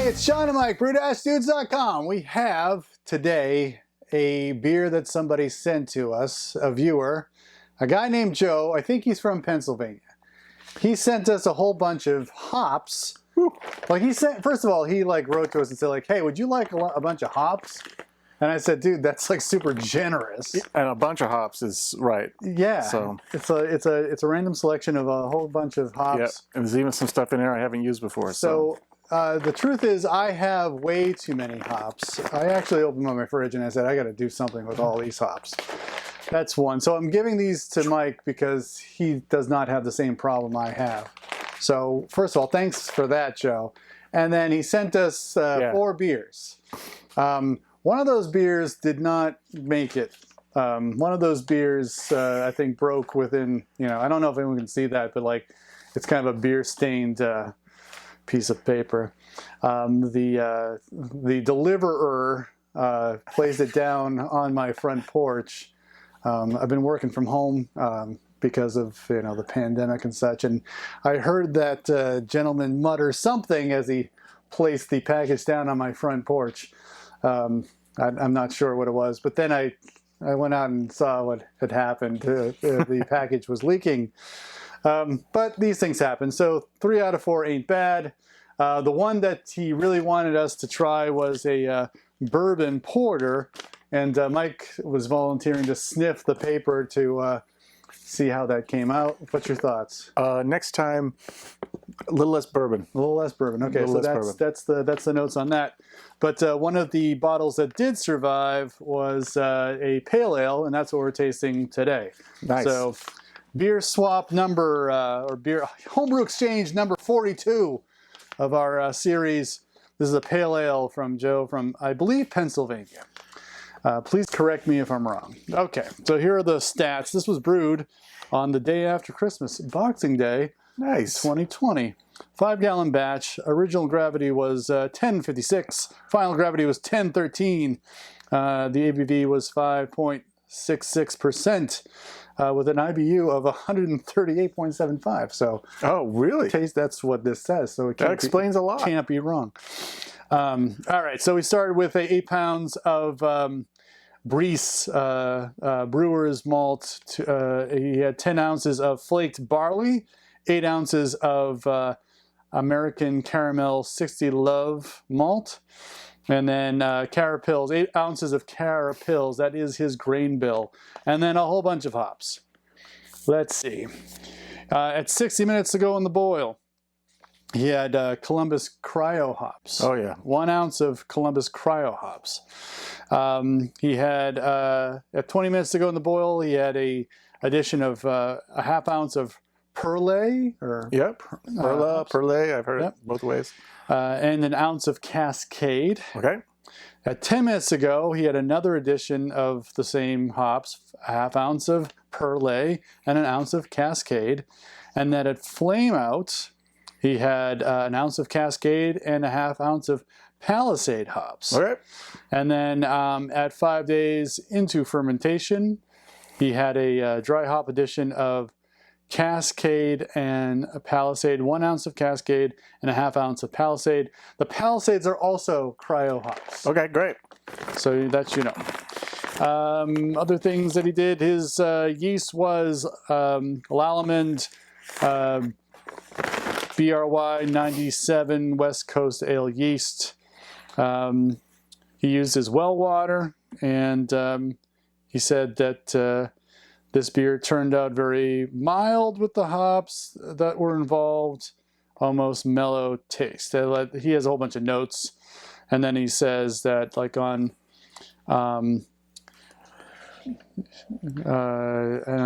Hey, it's Sean and Mike, brew-dudes.com. We have today a beer that somebody sent to us, a viewer, a guy named Joe. I think he's from Pennsylvania. He sent us a whole bunch of hops. Like first of all, he wrote to us and said hey, would you like a bunch of hops? And I said, dude, that's super generous. And a bunch of hops is right. Yeah. So it's a random selection of a whole bunch of hops. Yeah. And there's even some stuff in there I haven't used before. So the truth is, I have way too many hops. I actually opened up my fridge and I said, I got to do something with all these hops. That's one. So I'm giving these to Mike because he does not have the same problem I have. So first of all, thanks for that, Joe. And then he sent us 4 beers. One of those beers did not make it. One of those beers, I think, broke within, I don't know if anyone can see that, but it's kind of a beer-stained piece of paper. The deliverer placed it down on my front porch. I've been working from home because of the pandemic and such, and I heard that gentleman mutter something as he placed the package down on my front porch. I'm not sure what it was, but then I went out and saw what had happened. The package was leaking. But these things happen, so 3 out of 4 ain't bad. The one that he really wanted us to try was a bourbon porter, and Mike was volunteering to sniff the paper to see how that came out. What's your thoughts? Next time, a little less bourbon. A little less bourbon. Okay, so that's the notes on that. But one of the bottles that did survive was a pale ale, and that's what we're tasting today. Nice. So, beer swap number beer homebrew exchange number 42 of our series. This is a pale ale from Joe from, I believe, Pennsylvania. Please correct me if I'm wrong. Okay, so here are the stats. This was brewed on the day after Christmas, Boxing Day. Nice. 2020. 5-gallon batch. Original gravity was 1056. Final gravity was 1013. The ABV was 5.66%. With an IBU of 138.75. So, oh, really? Taste. That's what this says. So that explains a lot. Can't be wrong. All right. So we started with 8 pounds of Brees brewer's malt. He had 10 ounces of flaked barley, 8 ounces of American Caramel 60 Love malt. And then Carapils, 8 ounces of Carapils. That is his grain bill. And then a whole bunch of hops. Let's see. At 60 minutes to go in the boil, he had Columbus Cryo hops. Oh, yeah. 1 ounce of Columbus Cryo hops. He had, at 20 minutes to go in the boil, he had a addition of a half ounce of Perlay. Yep. Perlay. I've heard it both ways. And an ounce of Cascade. Okay. At 10 minutes ago, he had another addition of the same hops, a half ounce of Perlay and an ounce of Cascade. And then at flame out, he had an ounce of Cascade and a half ounce of Palisade hops. Okay. And then at 5 days into fermentation, he had a dry hop addition of Cascade and a Palisade, 1 ounce of Cascade and a half ounce of Palisade. The Palisades are also cryo hops. Okay, great. So that's other things that he did, his yeast was Lallemand BRY 97 West Coast Ale yeast. He used his well water, and he said that this beer turned out very mild with the hops that were involved, almost mellow taste. He has a whole bunch of notes, and then he says that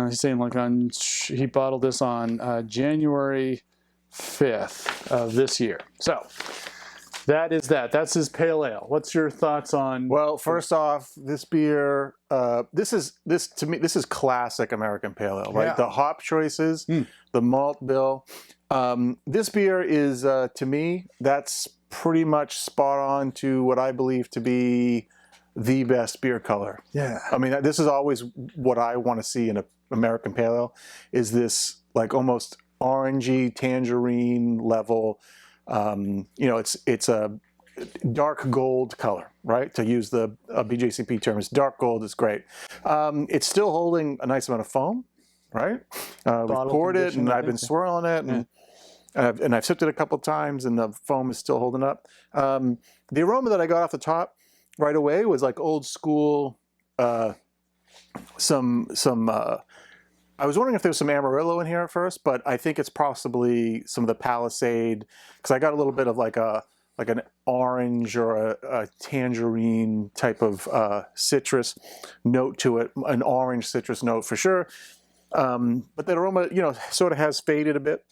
he's saying he bottled this on January 5th of this year. So that is that. That's his pale ale. What's your thoughts on? Well, first off, this beer, this is classic American pale ale, right? Yeah. The hop choices, the malt bill. This beer is, to me, that's pretty much spot on to what I believe to be the best beer color. Yeah. I mean, this is always what I want to see in an American pale ale, is this almost orangey tangerine level. It's dark gold color, right? To use the BJCP term, it's dark gold. It's great. It's still holding a nice amount of foam, right? We've poured it, and I've been swirling it, and I've sipped it a couple of times, and the foam is still holding up. The aroma that I got off the top right away was like old school. I was wondering if there was some Amarillo in here at first, but I think it's possibly some of the Palisade, because I got a little bit of like an orange or a tangerine type of citrus note to it, an orange citrus note for sure. But that aroma, sort of has faded a bit.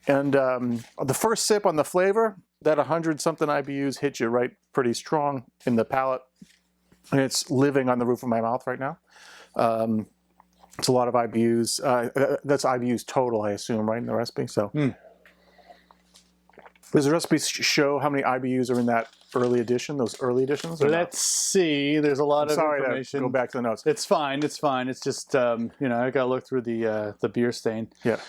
And the first sip on the flavor, that 100-something IBUs hit you right pretty strong in the palate. And it's living on the roof of my mouth right now. It's a lot of IBUs. That's IBUs total, I assume, right, in the recipe. So, does the recipe show how many IBUs are in that early edition? Those early editions? Let's see. There's a lot of information. Sorry to go back to the notes. It's fine. It's fine. It's just I got to look through the beer stain. Yeah.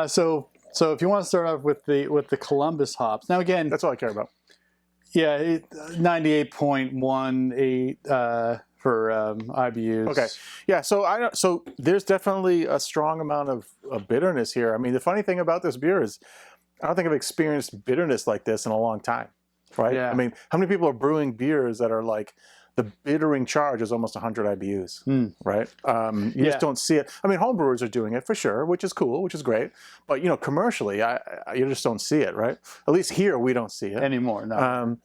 So if you want to start off with the Columbus hops. Now again, that's all I care about. Yeah, 98.18 for IBUs. Okay, yeah. So there's definitely a strong amount of bitterness here. I mean, the funny thing about this beer is, I don't think I've experienced bitterness like this in a long time, right? Yeah. I mean, how many people are brewing beers that are like the bittering charge is almost 100 IBUs, right? You just don't see it. I mean, homebrewers are doing it for sure, which is cool, which is great. But commercially, you just don't see it, right? At least here we don't see it anymore. No.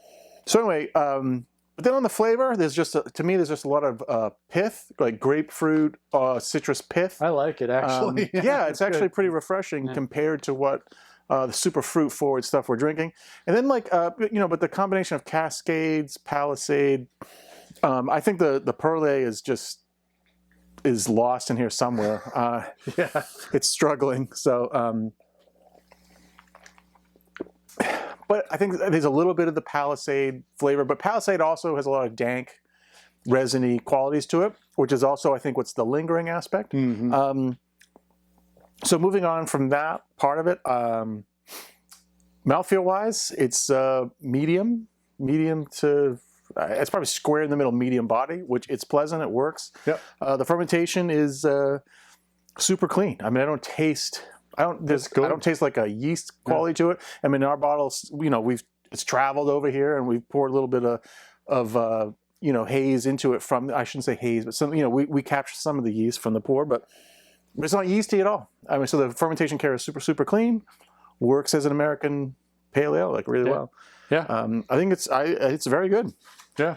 So anyway, but then on the flavor, there's just to me there's just a lot of pith, like grapefruit, citrus pith. I like it actually. Yeah, it's actually pretty refreshing compared to what the super fruit forward stuff we're drinking. And then but the combination of Cascades, Palisade. I think the Perle is lost in here somewhere. Yeah, it's struggling. So, but I think there's a little bit of the Palisade flavor. But Palisade also has a lot of dank, resiny qualities to it, which is also, I think, what's the lingering aspect. Mm-hmm. So moving on from that part of it, mouthfeel-wise, it's medium to. It's probably square in the middle, medium body, which it's pleasant. It works. Yep. The fermentation is super clean. I mean, I don't taste like a yeast quality to it. I mean, our bottles, it's traveled over here, and we've poured a little bit of haze into it from. I shouldn't say haze, but some. We capture some of the yeast from the pour, but it's not yeasty at all. I mean, so the fermentation care is super clean. Works as an American pale ale, like really well. Yeah. I think it's very good. Yeah.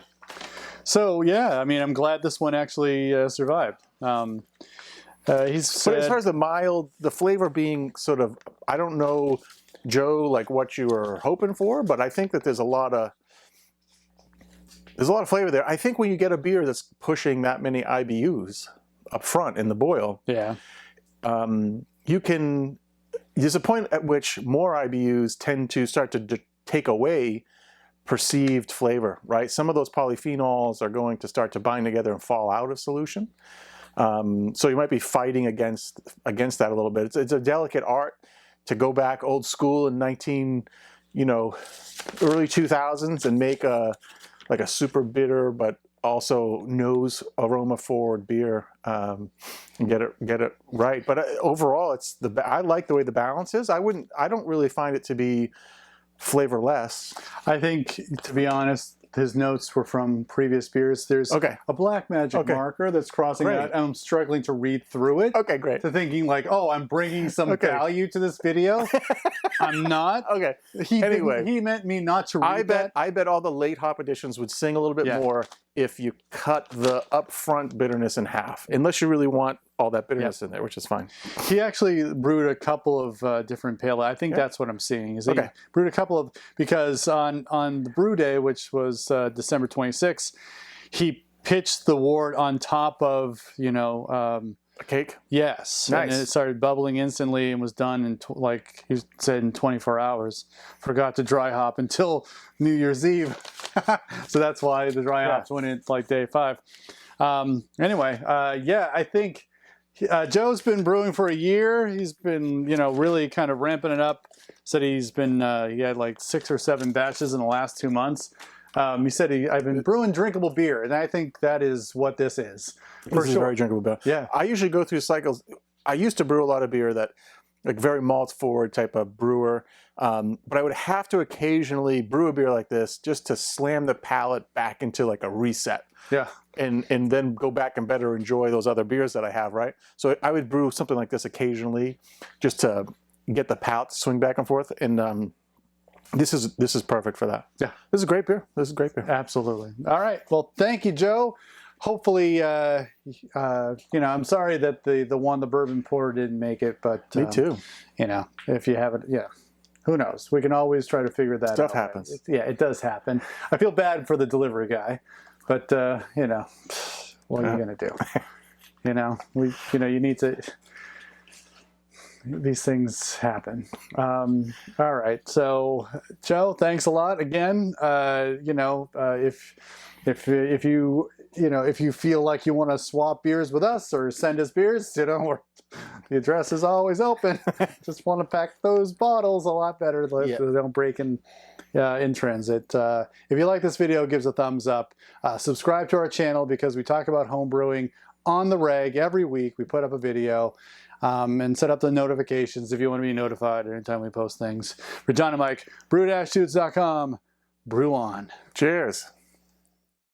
So I mean, I'm glad this one actually survived. But as far as the flavor being sort of, I don't know, Joe, like what you were hoping for, but I think that there's a lot of flavor there. I think when you get a beer that's pushing that many IBUs up front in the boil, there's a point at which more IBUs tend to start to take away perceived flavor, right? Some of those polyphenols are going to start to bind together and fall out of solution. So you might be fighting against that a little bit. It's a delicate art to go back old school in early 2000s and make a super bitter but also nose aroma forward beer and get it right. But overall, I like the way the balance is. I don't really find it to be flavorless. I think, to be honest, his notes were from previous beers. There's a black magic marker that's crossing out, and I'm struggling to read through it. Okay, great. To thinking like, oh, I'm bringing some value to this video. I'm not. Okay. He meant me not to read that. I bet all the late hop editions would sing a little bit more if you cut the upfront bitterness in half, unless you really want all that bitterness in there, which is fine. He actually brewed a couple of different pale. I think that's what I'm seeing. Is he brewed a couple of, because on the brew day, which was December 26th, he pitched the wort on top of a cake. Yes, nice. And it started bubbling instantly and was done in like he said in 24 hours. Forgot to dry hop until New Year's Eve, so that's why the dry hops went in like day 5. I think Joe's been brewing for a year. He's been, really kind of ramping it up. Said he's been, he had like 6 or 7 batches in the last 2 months. He said, I've been brewing drinkable beer, and I think that is what this is. This is very drinkable beer. Yeah. I usually go through cycles. I used to brew a lot of beer that, like very malt forward type of brewer, but I would have to occasionally brew a beer like this just to slam the palate back into like a reset. Yeah. And then go back and better enjoy those other beers that I have, right? So I would brew something like this occasionally just to get the palate to swing back and forth. And this is perfect for that. Yeah. This is great beer. This is great beer. Absolutely. All right. Well, thank you, Joe. Hopefully, I'm sorry that the bourbon pour didn't make it, but Me too. If you haven't, who knows? We can always try to figure that out. Stuff happens. It does happen. I feel bad for the delivery guy, but what are you gonna do? You need to. These things happen. All right. So, Joe, thanks a lot again. If you feel like you want to swap beers with us or send us beers, the address is always open. Just want to pack those bottles a lot better so they don't break in transit. If you like this video, give us a thumbs up. Subscribe to our channel because we talk about home brewing on the reg every week. We put up a video. And set up the notifications if you want to be notified anytime we post things. For John and Mike, brew-dudes.com, brew on. Cheers.